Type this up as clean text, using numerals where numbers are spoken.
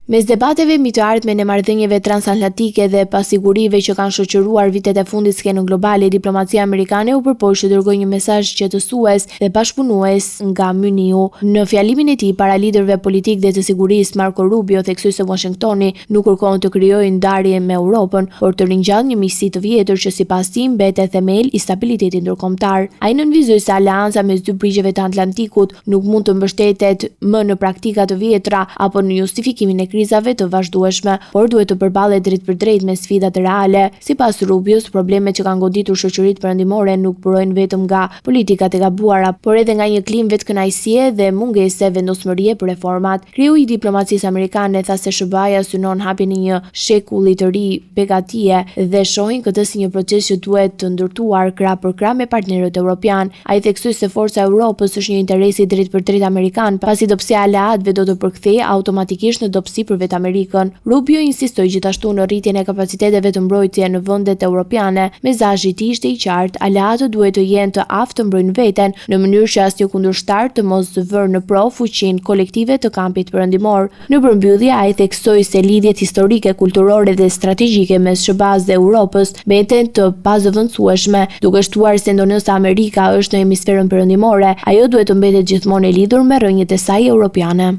Mes debateve mbi të ardhmen e marrëdhënieve transatlantike dhe pasigurive që kanë shoqëruar vitet e fundit skenën globale, diplomacia amerikane u përpoq të dërgojë një mesazh qetësues dhe bashkëpunues nga Myniu. Në fjalimin e tij para liderëve politik dhe të sigurisë, Marco Rubio theksoi se Washingtoni nuk kërkon të krijojë ndarje me Europën, por të ringjallë një miqësi të vjetër që sipas tij mbetet themel i stabilitetit ndërkombëtar. Ai nënvizoi se aleanca mes dy brigjeve të Atlantikut nuk mund të mbështetet më në praktika të vjetra apo në justifikimin e krizave të vazhdueshme, por duhet të përballet drejt për drejt me sfidat reale. Sipas Rubios, problemet që kanë goditur shoqëritë perëndimore nuk burojnë vetëm nga politikat e gabuara, por edhe nga një klimë vetkënaqësie dhe mungese vendosmërie për reformat. Kriju i diplomacisë amerikane tha se SBA-ja synon hapjen e një shekulli të ri begatie dhe shohin këtë si një proces që duhet të ndërtuar krah për krah me partnerët evropian. Ai theksoi se forca e Europës është një interesi drejt për drejt amerikan, pasi dobësia e aleatëve do të përkthejë automatikisht në dobësi për vetë Amerikën. Rubio insistoi gjithashtu në rritjen e kapaciteteve të mbrojtje në vendet evropiane. Mesazhi i tij ishte i qartë: aleatët duhet të jenë të aftë të mbrojnë veten në mënyrë që asnjë kundërshtar të mos vërë në provë fuqinë kolektive të kampit perëndimor. Në përmbyllje, ai theksoi se lidhjet historike, kulturore dhe strategjike mes SBA-s dhe Europës mbeten të pazëvendësueshme, duke shtuar se ndonëse Amerika është në hemisferën perëndimore, ajo duhet të mbetet gjithmonë e lidhur me rrënjët e saj europiane.